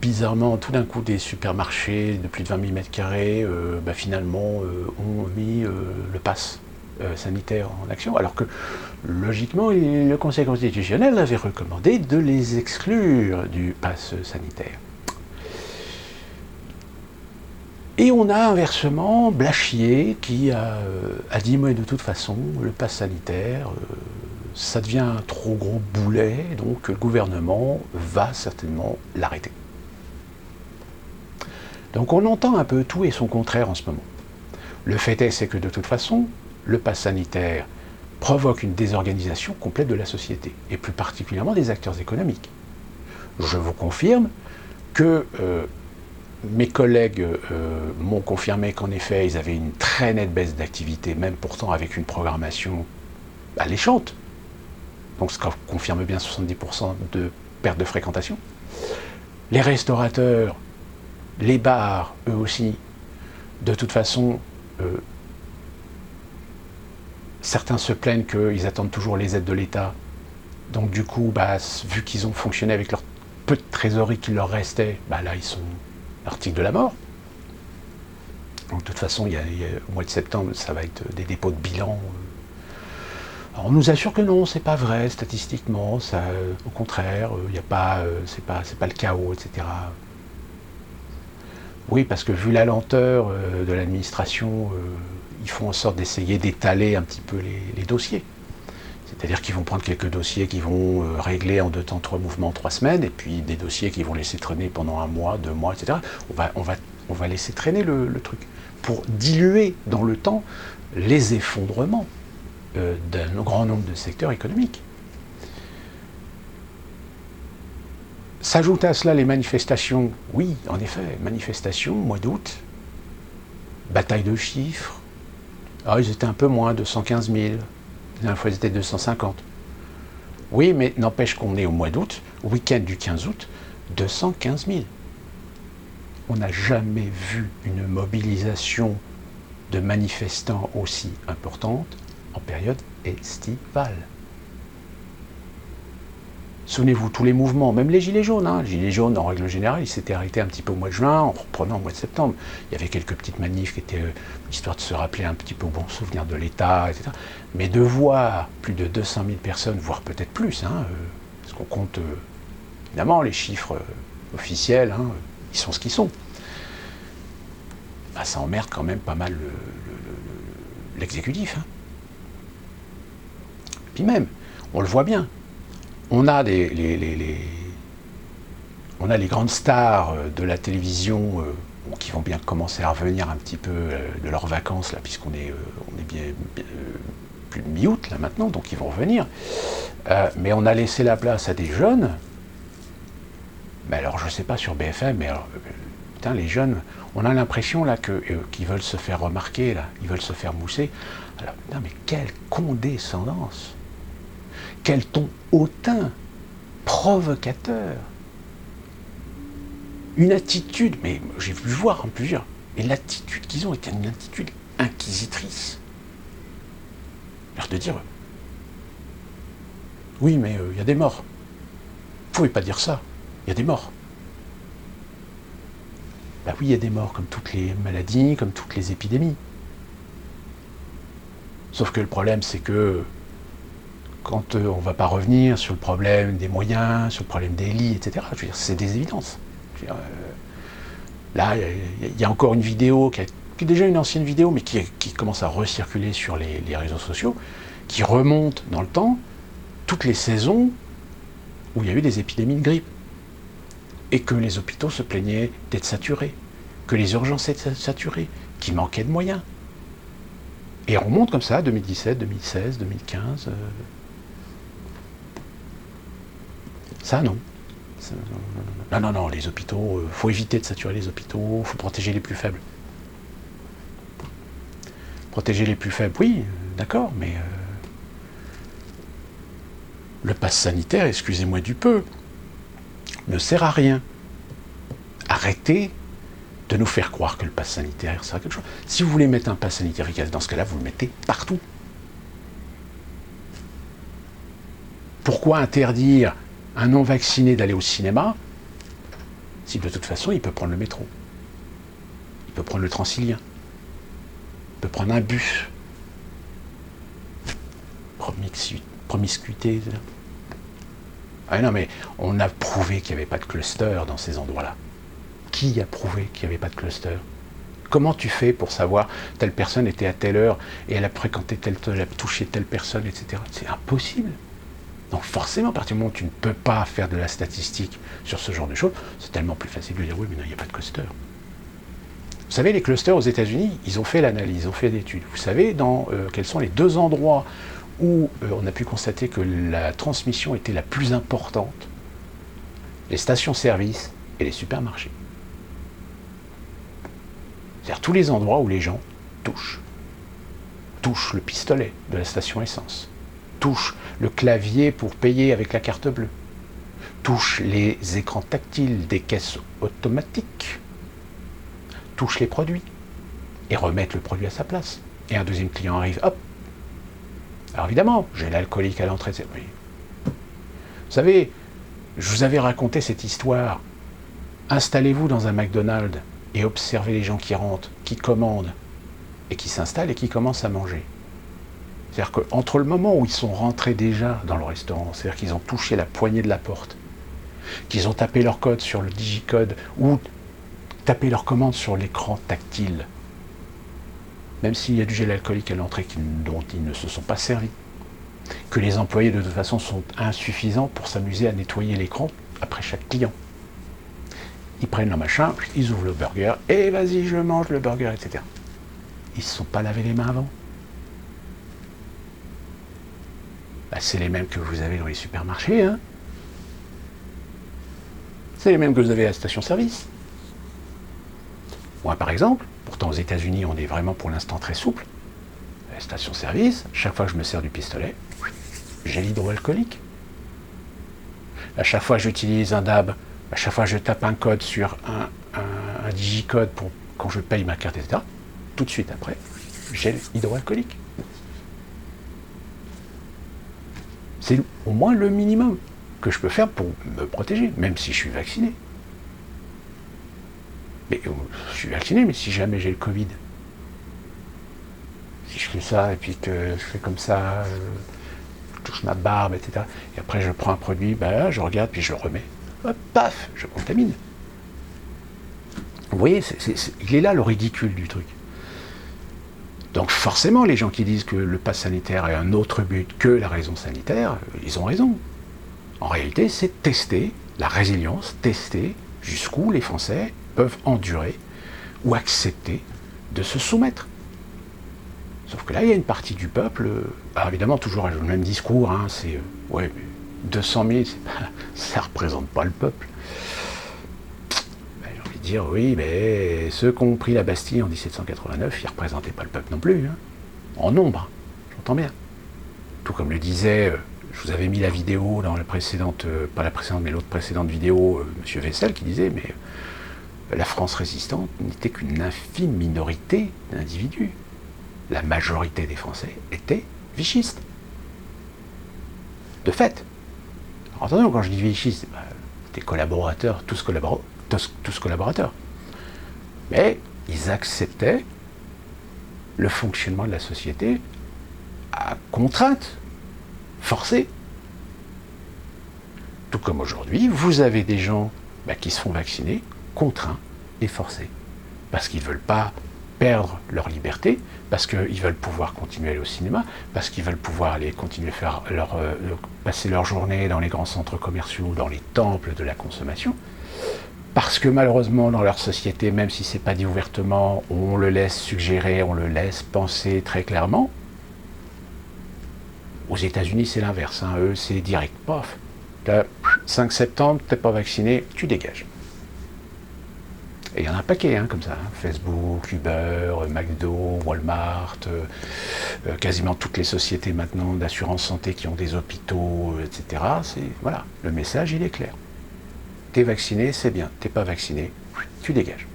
Speaker 1: bizarrement, tout d'un coup, des supermarchés de plus de 20 000 m2, finalement, ont mis le pass sanitaire en action, alors que logiquement, le Conseil constitutionnel avait recommandé de les exclure du pass sanitaire. Et on a inversement Blachier qui a dit, mais de toute façon, le pass sanitaire, ça devient un trop gros boulet, donc le gouvernement va certainement l'arrêter. Donc on entend un peu tout et son contraire en ce moment. Le fait est, c'est que de toute façon, le pass sanitaire provoque une désorganisation complète de la société, et plus particulièrement des acteurs économiques. Je vous confirme que mes collègues m'ont confirmé qu'en effet, ils avaient une très nette baisse d'activité, même pourtant avec une programmation alléchante. Donc ce qui confirme bien 70% de perte de fréquentation. Les restaurateurs, les bars, eux aussi, de toute façon, certains se plaignent qu'ils attendent toujours les aides de l'État. Donc du coup, vu qu'ils ont fonctionné avec leur peu de trésorerie qu'il leur restait, là ils sont l'article de la mort. Donc de toute façon, au mois de septembre, ça va être des dépôts de bilan. Alors, on nous assure que non, c'est pas vrai statistiquement, ça, au contraire, il n'y a pas, c'est pas le chaos, etc. Oui, parce que vu la lenteur de l'administration, ils font en sorte d'essayer d'étaler un petit peu les dossiers. C'est-à-dire qu'ils vont prendre quelques dossiers qui vont régler en 2 temps, 3 mouvements, 3 semaines, et puis des dossiers qui vont laisser traîner pendant 1 mois, 2 mois, etc. On va laisser traîner le truc pour diluer dans le temps les effondrements d'un grand nombre de secteurs économiques. S'ajoutent à cela les manifestations, oui, en effet, manifestations, mois d'août, bataille de chiffres, ils étaient un peu moins, 215 000, la dernière fois ils étaient 250. Oui, mais n'empêche qu'on est au mois d'août, week-end du 15 août, 215 000. On n'a jamais vu une mobilisation de manifestants aussi importante en période estivale. Souvenez-vous, tous les mouvements, même les Gilets jaunes, les Gilets jaunes, en règle générale, ils s'étaient arrêtés un petit peu au mois de juin, en reprenant au mois de septembre. Il y avait quelques petites manifs qui étaient histoire de se rappeler un petit peu au bon souvenir de l'État, etc. Mais de voir plus de 200 000 personnes, voire peut-être plus, parce qu'on compte, évidemment, les chiffres officiels, ils sont ce qu'ils sont. Ça emmerde quand même pas mal l'exécutif. Puis même, on le voit bien, on a les grandes stars de la télévision qui vont bien commencer à revenir un petit peu de leurs vacances, là, puisqu'on est, bien plus de mi-août là maintenant, donc ils vont revenir. Mais on a laissé la place à des jeunes. Mais alors, je ne sais pas sur BFM, mais alors, putain, les jeunes, on a l'impression là qu'ils veulent se faire remarquer, là, ils veulent se faire mousser. Alors, putain, mais quelle condescendance! Quel ton hautain, provocateur, une attitude, mais j'ai pu voir en plusieurs, et l'attitude qu'ils ont était une attitude inquisitrice. Alors de dire, oui mais il y a des morts, vous ne pouvez pas dire ça, il y a des morts. Ben oui, il y a des morts comme toutes les maladies, comme toutes les épidémies. Sauf que le problème c'est que quand on ne va pas revenir sur le problème des moyens, sur le problème des lits, etc., je veux dire, c'est des évidences. Je veux dire, là, il y a encore une vidéo, qui est déjà une ancienne vidéo, mais qui commence à recirculer sur les réseaux sociaux, qui remonte dans le temps toutes les saisons où il y a eu des épidémies de grippe. Et que les hôpitaux se plaignaient d'être saturés, que les urgences étaient saturées, qu'il manquait de moyens. Et on remonte comme ça, 2017, 2016, 2015... Ça, non. Non, les hôpitaux, faut éviter de saturer les hôpitaux, faut protéger les plus faibles. Protéger les plus faibles, oui, d'accord, mais le pass sanitaire, excusez-moi du peu, ne sert à rien. Arrêtez de nous faire croire que le pass sanitaire sert à quelque chose. Si vous voulez mettre un pass sanitaire efficace, dans ce cas-là, vous le mettez partout. Pourquoi interdire un non-vacciné d'aller au cinéma, si de toute façon il peut prendre le métro, il peut prendre le Transilien, il peut prendre un bus. Promiscuité. Ah non mais on a prouvé qu'il n'y avait pas de cluster dans ces endroits-là. Qui a prouvé qu'il n'y avait pas de cluster? Comment tu fais pour savoir telle personne était à telle heure et elle a fréquenté elle a touché telle personne, etc. C'est impossible. Donc forcément, à partir du moment où tu ne peux pas faire de la statistique sur ce genre de choses, c'est tellement plus facile de dire oui, mais non, il n'y a pas de cluster. Vous savez, les clusters aux États-Unis, ils ont fait l'analyse, ils ont fait l'étude. Vous savez quels sont les 2 endroits où on a pu constater que la transmission était la plus importante? Les stations-service et les supermarchés. C'est-à-dire tous les endroits où les gens touchent le pistolet de la station essence, touche le clavier pour payer avec la carte bleue, touche les écrans tactiles des caisses automatiques, touche les produits et remettre le produit à sa place. Et un deuxième client arrive, hop. Alors évidemment, j'ai l'alcoolique à l'entrée. Oui. Vous savez, je vous avais raconté cette histoire. Installez-vous dans un McDonald's et observez les gens qui rentrent, qui commandent et qui s'installent et qui commencent à manger. C'est-à-dire qu'entre le moment où ils sont rentrés déjà dans le restaurant, c'est-à-dire qu'ils ont touché la poignée de la porte, qu'ils ont tapé leur code sur le digicode ou tapé leur commande sur l'écran tactile, même s'il y a du gel alcoolique à l'entrée dont ils ne se sont pas servis, que les employés de toute façon sont insuffisants pour s'amuser à nettoyer l'écran après chaque client. Ils prennent leur machin, ils ouvrent le burger, et vas-y, je mange le burger, etc. Ils ne se sont pas lavé les mains avant. C'est les mêmes que vous avez dans les supermarchés. C'est les mêmes que vous avez à la station-service. Moi, par exemple, pourtant aux États-Unis, on est vraiment pour l'instant très souple. À la station-service, chaque fois que je me sers du pistolet, j'ai l'hydroalcoolique. À chaque fois que j'utilise un DAB, à chaque fois que je tape un code sur un digicode pour quand je paye ma carte, etc., tout de suite après, j'ai l'hydroalcoolique. C'est au moins le minimum. que je peux faire pour me protéger, même si je suis vacciné. Mais je suis vacciné, mais si jamais j'ai le Covid, si je fais ça et puis que je fais comme ça, je touche ma barbe, etc. Et après je prends un produit, je regarde, puis je le remets. Hop, paf, je contamine. Vous voyez, il est là le ridicule du truc. Donc forcément, les gens qui disent que le pass sanitaire a un autre but que la raison sanitaire, ils ont raison. En réalité, c'est tester la résilience, tester jusqu'où les Français peuvent endurer ou accepter de se soumettre. Sauf que là, il y a une partie du peuple, alors évidemment, toujours le même discours, hein, c'est ouais, mais 200 000, ça ne représente pas le peuple. J'ai envie de dire, oui, mais ceux qui ont pris la Bastille en 1789, ils ne représentaient pas le peuple non plus, hein, en nombre, j'entends bien. Tout comme le disait, je vous avais mis la vidéo dans la précédente, pas la précédente, mais l'autre précédente vidéo, M. Vessel, qui disait, mais la France résistante n'était qu'une infime minorité d'individus. La majorité des Français étaient vichistes. De fait. Alors attention, quand je dis vichistes, c'était collaborateurs, tous collaborateurs. Mais ils acceptaient le fonctionnement de la société à contrainte, forcée. Tout comme aujourd'hui, vous avez des gens qui se font vacciner, contraints et forcés. Parce qu'ils ne veulent pas perdre leur liberté, parce qu'ils veulent pouvoir continuer à aller au cinéma, parce qu'ils veulent pouvoir aller continuer à faire passer leur journée dans les grands centres commerciaux, dans les temples de la consommation, parce que malheureusement dans leur société, même si c'est pas dit ouvertement, on le laisse suggérer, on le laisse penser très clairement. Aux États-Unis, c'est l'inverse, hein. Eux, c'est direct, pof. 5 septembre, t'es pas vacciné, tu dégages. Et il y en a un paquet, hein, comme ça. Hein. Facebook, Uber, McDo, Walmart, quasiment toutes les sociétés maintenant d'assurance santé qui ont des hôpitaux, etc. Voilà, le message, il est clair. T'es vacciné, c'est bien. T'es pas vacciné, tu dégages.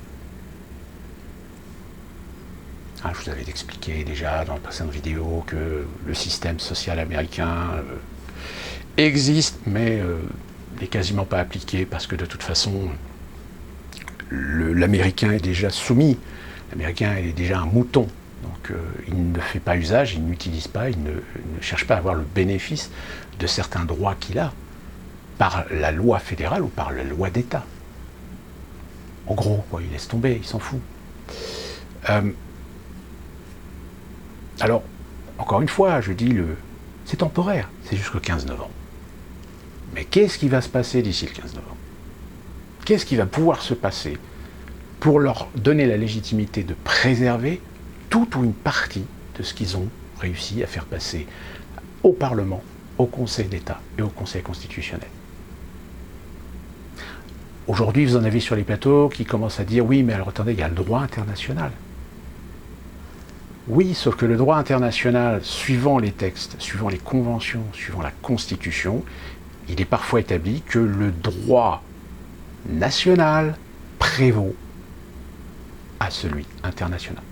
Speaker 1: Hein, je vous avais expliqué déjà dans la précédente vidéo que le système social américain existe, mais n'est quasiment pas appliqué parce que de toute façon, l'Américain est déjà soumis, l'Américain est déjà un mouton, donc il ne fait pas usage, il n'utilise pas, il ne cherche pas à avoir le bénéfice de certains droits qu'il a par la loi fédérale ou par la loi d'État. En gros, il laisse tomber, il s'en fout. Alors, encore une fois, je dis, c'est temporaire, c'est jusqu'au 15 novembre. Mais qu'est-ce qui va se passer d'ici le 15 novembre ? Qu'est-ce qui va pouvoir se passer pour leur donner la légitimité de préserver toute ou une partie de ce qu'ils ont réussi à faire passer au Parlement, au Conseil d'État et au Conseil constitutionnel ? Aujourd'hui, vous en avez sur les plateaux qui commencent à dire « oui, mais alors attendez, il y a le droit international ». Oui, sauf que le droit international, suivant les textes, suivant les conventions, suivant la Constitution, il est parfois établi que le droit national prévaut à celui international.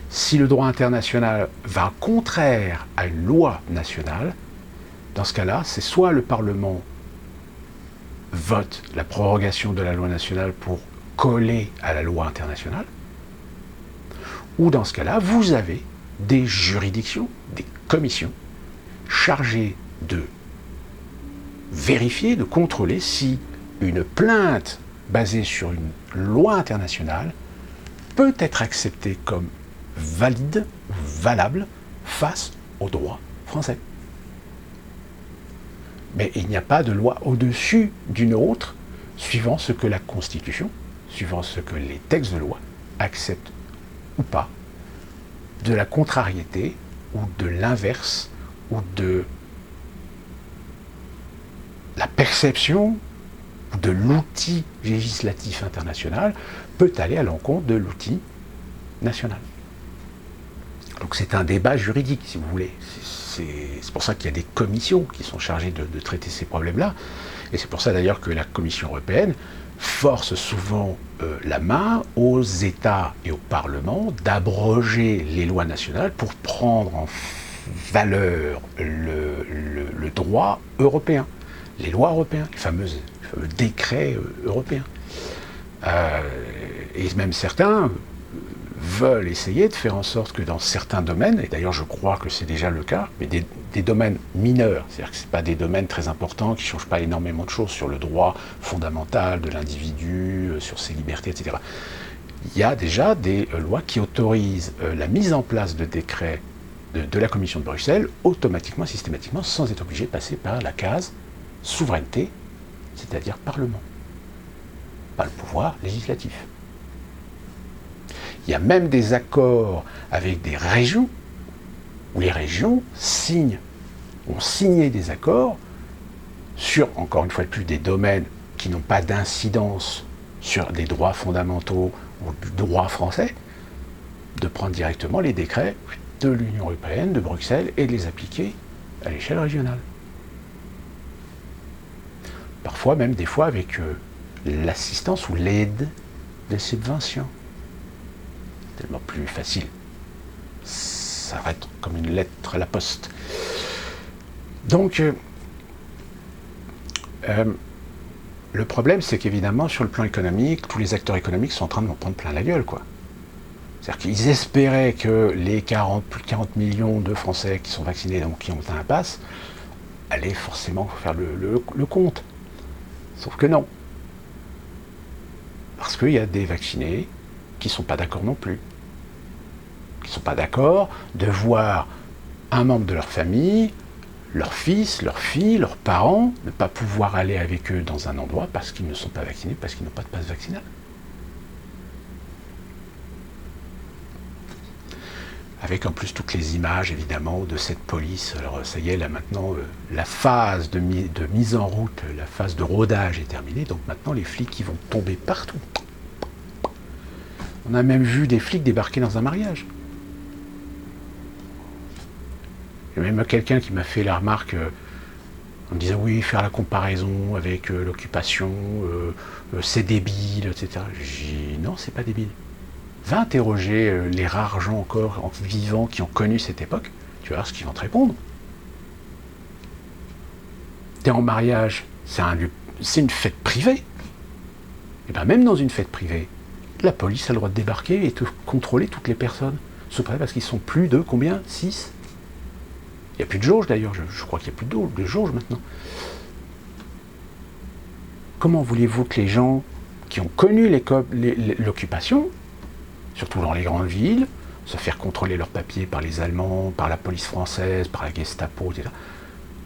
Speaker 1: Si le droit international va contraire à une loi nationale, dans ce cas-là, c'est soit le Parlement vote la prorogation de la loi nationale pour coller à la loi internationale, ou dans ce cas-là, vous avez des juridictions, des commissions chargées de vérifier, de contrôler si une plainte basée sur une loi internationale peut être acceptée comme valide, valable, face au droit français. Mais il n'y a pas de loi au-dessus d'une autre, suivant ce que la Constitution, suivant ce que les textes de loi acceptent ou pas, de la contrariété ou de l'inverse ou de la perception ou de l'outil législatif international peut aller à l'encontre de l'outil national. Donc c'est un débat juridique, si vous voulez. C'est pour ça qu'il y a des commissions qui sont chargées de traiter ces problèmes-là. Et c'est pour ça d'ailleurs que la Commission européenne force souvent la main aux États et au Parlement d'abroger les lois nationales pour prendre valeur le droit européen, les lois européennes, les fameux décrets européens. Et même certains veulent essayer de faire en sorte que dans certains domaines, et d'ailleurs je crois que c'est déjà le cas, mais des domaines mineurs, c'est-à-dire que ce n'est pas des domaines très importants qui ne changent pas énormément de choses sur le droit fondamental de l'individu, sur ses libertés, etc. Il y a déjà des lois qui autorisent la mise en place de décrets de la Commission de Bruxelles automatiquement, systématiquement, sans être obligé de passer par la case souveraineté, c'est-à-dire Parlement, pas le pouvoir législatif. Il y a même des accords avec des régions, où les régions ont signé des accords sur, encore une fois de plus, des domaines qui n'ont pas d'incidence sur des droits fondamentaux ou du droit français, de prendre directement les décrets de l'Union européenne, de Bruxelles, et de les appliquer à l'échelle régionale. Parfois, même des fois, avec l'assistance ou l'aide des subventions. Tellement plus facile. Ça arrête comme une lettre à la poste. Donc, le problème, c'est qu'évidemment, sur le plan économique, tous les acteurs économiques sont en train de m'en prendre plein la gueule, quoi. C'est-à-dire qu'ils espéraient que les plus de 40 millions de Français qui sont vaccinés, donc qui ont un pass, allaient forcément faire le compte. Sauf que non. Parce qu'il y a des vaccinés qui ne sont pas d'accord non plus. Qui ne sont pas d'accord de voir un membre de leur famille, leur fils, leur fille, leurs parents, ne pas pouvoir aller avec eux dans un endroit parce qu'ils ne sont pas vaccinés, parce qu'ils n'ont pas de passe vaccinal. Avec en plus toutes les images, évidemment, de cette police. Alors ça y est, là maintenant, la phase de mise en route, la phase de rodage est terminée, donc maintenant les flics ils vont tomber partout. On a même vu des flics débarquer dans un mariage. Il y a même quelqu'un qui m'a fait la remarque en me disant oui, faire la comparaison avec l'occupation, c'est débile, etc. J'ai dit non, c'est pas débile. Va interroger les rares gens encore vivants qui ont connu cette époque, tu vas voir ce qu'ils vont te répondre. T'es en mariage, c'est une fête privée. Et bien même dans une fête privée, la police a le droit de débarquer et de contrôler toutes les personnes. Sauf parce qu'ils sont plus de combien 6. Il n'y a plus de jauge d'ailleurs, je crois qu'il n'y a plus de jauge maintenant. Comment voulez-vous que les gens qui ont connu l'occupation, surtout dans les grandes villes, se faire contrôler leurs papiers par les Allemands, par la police française, par la Gestapo, etc.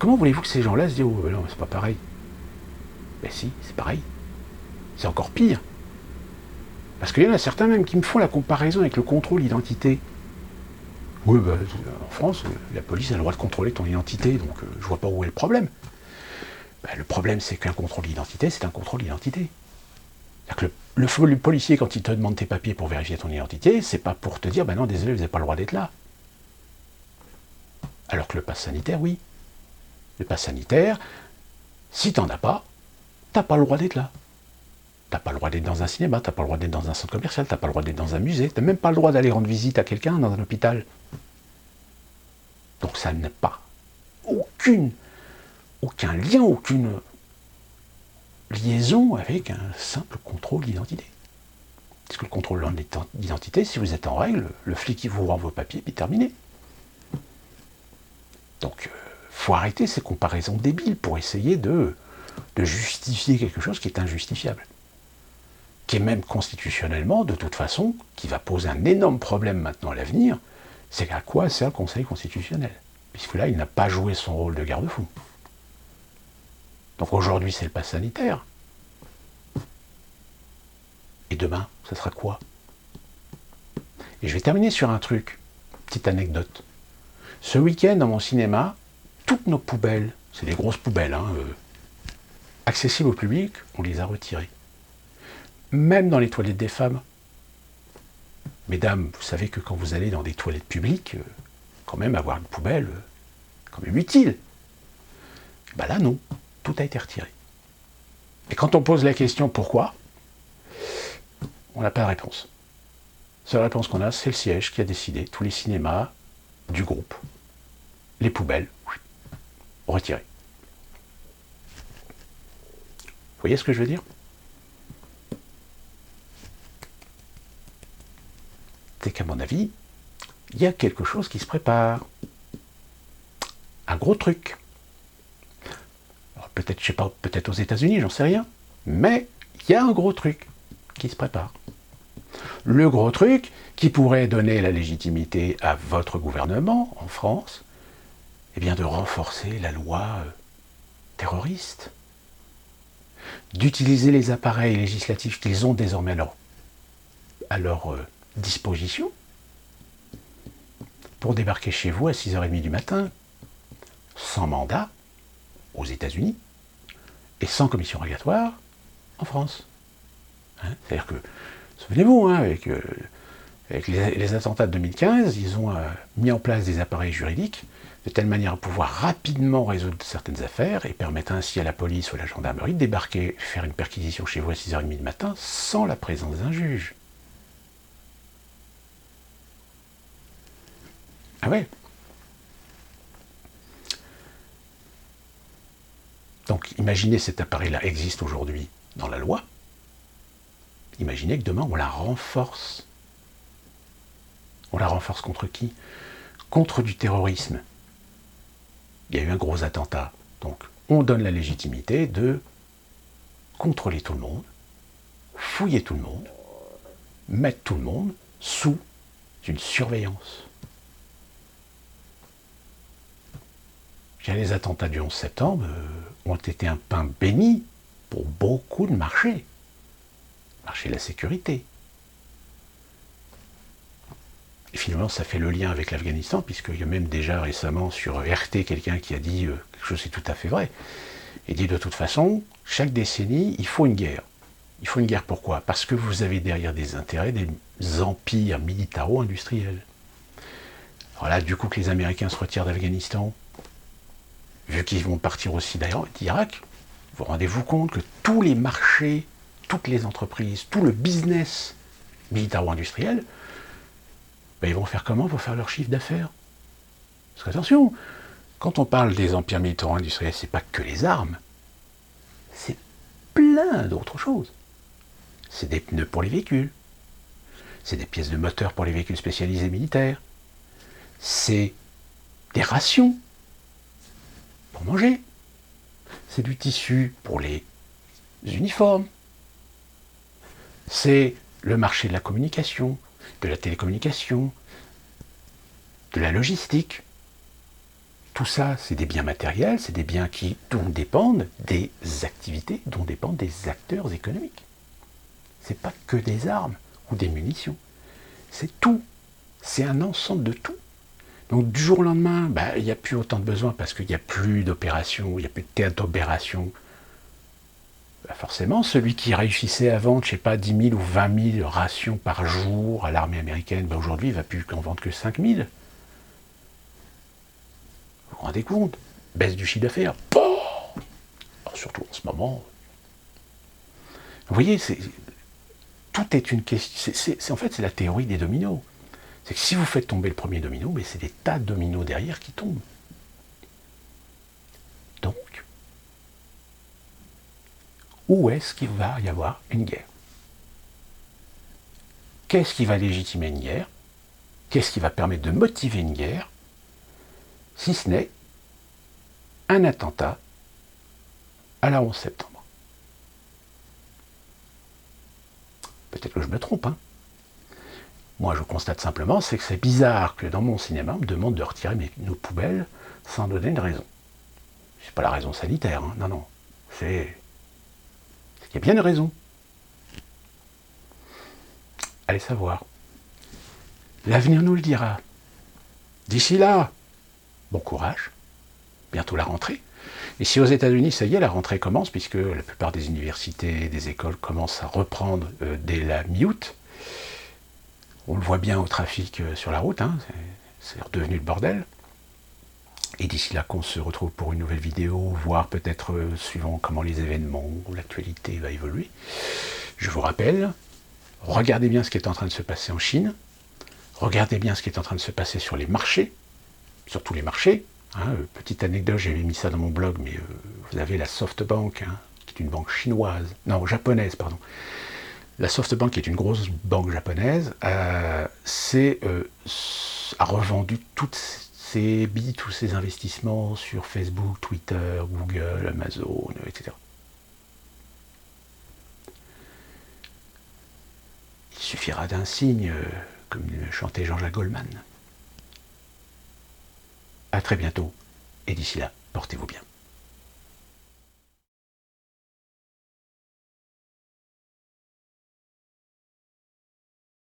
Speaker 1: Comment voulez-vous que ces gens-là se disent « Oh non, c'est pas pareil ». Ben si, c'est pareil. C'est encore pire. Parce qu'il y en a certains même qui me font la comparaison avec le contrôle d'identité. Oui, ben, en France, la police a le droit de contrôler ton identité, donc je vois pas où est le problème. Ben, le problème, c'est qu'un contrôle d'identité, c'est un contrôle d'identité. C'est-à-dire que le policier, quand il te demande tes papiers pour vérifier ton identité, c'est pas pour te dire, ben non, désolé, vous n'avez pas le droit d'être là. Alors que le pass sanitaire, oui. Le pass sanitaire, si t'en as pas, t'as pas le droit d'être là. T'as pas le droit d'être dans un cinéma, t'as pas le droit d'être dans un centre commercial, t'as pas le droit d'être dans un musée, t'as même pas le droit d'aller rendre visite à quelqu'un dans un hôpital. Donc ça n'a pas aucun lien, aucune liaison avec un simple contrôle d'identité. Parce que le contrôle d'identité, si vous êtes en règle, le flic il vous rend vos papiers, puis terminé. Donc, faut arrêter ces comparaisons débiles pour essayer de justifier quelque chose qui est injustifiable. Qui est même constitutionnellement, de toute façon, qui va poser un énorme problème maintenant à l'avenir, c'est à quoi sert le Conseil constitutionnel. Puisque là, il n'a pas joué son rôle de garde-fou. Donc aujourd'hui, c'est le pass sanitaire. Et demain, ça sera quoi? Et je vais terminer sur un truc, petite anecdote. Ce week-end, dans mon cinéma, toutes nos poubelles, c'est des grosses poubelles, accessibles au public, on les a retirées. Même dans les toilettes des femmes. Mesdames, vous savez que quand vous allez dans des toilettes publiques, quand même avoir une poubelle, quand même utile. Ben là, non. Tout a été retiré. Et quand on pose la question pourquoi, on n'a pas de réponse. La seule réponse qu'on a, c'est le siège qui a décidé, tous les cinémas du groupe, les poubelles, retirées. Vous voyez ce que je veux dire? C'est qu'à mon avis, il y a quelque chose qui se prépare. Un gros truc. Alors peut-être, je sais pas, peut-être aux États-Unis, j'en sais rien. Mais il y a un gros truc qui se prépare. Le gros truc qui pourrait donner la légitimité à votre gouvernement en France, eh bien de renforcer la loi terroriste, d'utiliser les appareils législatifs qu'ils ont désormais à leur disposition pour débarquer chez vous à 6h30 du matin, sans mandat, aux États-Unis, et sans commission rogatoire, en France. Hein, c'est-à-dire que, souvenez-vous, hein, avec les attentats de 2015, ils ont mis en place des appareils juridiques de telle manière à pouvoir rapidement résoudre certaines affaires et permettre ainsi à la police ou à la gendarmerie de débarquer, faire une perquisition chez vous à 6h30 du matin sans la présence d'un juge. Ah ouais. Donc imaginez cet appareil-là existe aujourd'hui dans la loi. Imaginez que demain on la renforce. On la renforce contre qui? Contre du terrorisme. Il y a eu un gros attentat. Donc on donne la légitimité de contrôler tout le monde, fouiller tout le monde, mettre tout le monde sous une surveillance. Les attentats du 11 septembre ont été un pain béni pour beaucoup de marchés. Marché de la sécurité. Et finalement, ça fait le lien avec l'Afghanistan, puisqu'il y a même déjà récemment sur RT quelqu'un qui a dit quelque chose qui est tout à fait vrai. Il dit de toute façon, chaque décennie, il faut une guerre. Il faut une guerre pourquoi? Parce que vous avez derrière des intérêts, des empires militaro-industriels. Alors là, du coup, que les Américains se retirent d'Afghanistan, vu qu'ils vont partir aussi d'Irak, vous rendez-vous compte que tous les marchés, toutes les entreprises, tout le business militaro-industriel, ben ils vont faire comment pour faire leur chiffre d'affaires? Parce qu'attention, quand on parle des empires militaro-industriels, c'est pas que les armes, c'est plein d'autres choses. C'est des pneus pour les véhicules, c'est des pièces de moteur pour les véhicules spécialisés militaires, c'est des rations pour manger, c'est du tissu pour les uniformes, c'est le marché de la communication, de la télécommunication, de la logistique. Tout ça, c'est des biens matériels, c'est des biens dont dépendent des activités, dont dépendent des acteurs économiques. C'est pas que des armes ou des munitions, c'est tout. C'est un ensemble de tout. Donc du jour au lendemain, il n'y a plus autant de besoins parce qu'il n'y a plus d'opérations, il n'y a plus de théâtre d'opérations. Forcément, celui qui réussissait à vendre, je sais pas, 10 000 ou 20 000 rations par jour à l'armée américaine, aujourd'hui, il ne va plus en vendre que 5 000. Vous vous rendez compte? Baisse du chiffre d'affaires. Surtout en ce moment. Vous voyez, tout est une question. En fait, c'est la théorie des dominos. C'est que si vous faites tomber le premier domino, mais c'est des tas de dominos derrière qui tombent. Donc, où est-ce qu'il va y avoir une guerre? Qu'est-ce qui va légitimer une guerre? Qu'est-ce qui va permettre de motiver une guerre? Si ce n'est un attentat à la 11 septembre. Peut-être que je me trompe, hein. Moi, je constate simplement, c'est que c'est bizarre que dans mon cinéma, on me demande de retirer nos poubelles sans donner une raison. C'est pas la raison sanitaire, hein. Non. C'est qu'il y a bien une raison. Allez savoir. L'avenir nous le dira. D'ici là, bon courage. Bientôt la rentrée. Et si aux États-Unis, ça y est, la rentrée commence, puisque la plupart des universités et des écoles commencent à reprendre dès la mi-août. On le voit bien au trafic sur la route, hein, c'est redevenu le bordel. Et d'ici là qu'on se retrouve pour une nouvelle vidéo, voire peut-être suivant comment les événements ou l'actualité va évoluer, je vous rappelle, regardez bien ce qui est en train de se passer en Chine, regardez bien ce qui est en train de se passer sur les marchés, sur tous les marchés, Hein, petite anecdote, j'avais mis ça dans mon blog, mais vous avez la SoftBank, hein, qui est une banque chinoise, non, japonaise, pardon. La SoftBank, qui est une grosse banque japonaise, a revendu toutes ses billes, tous ses investissements sur Facebook, Twitter, Google, Amazon, etc. Il suffira d'un signe, comme chantait Jean-Jacques Goldman. À très bientôt, et d'ici là, portez-vous bien.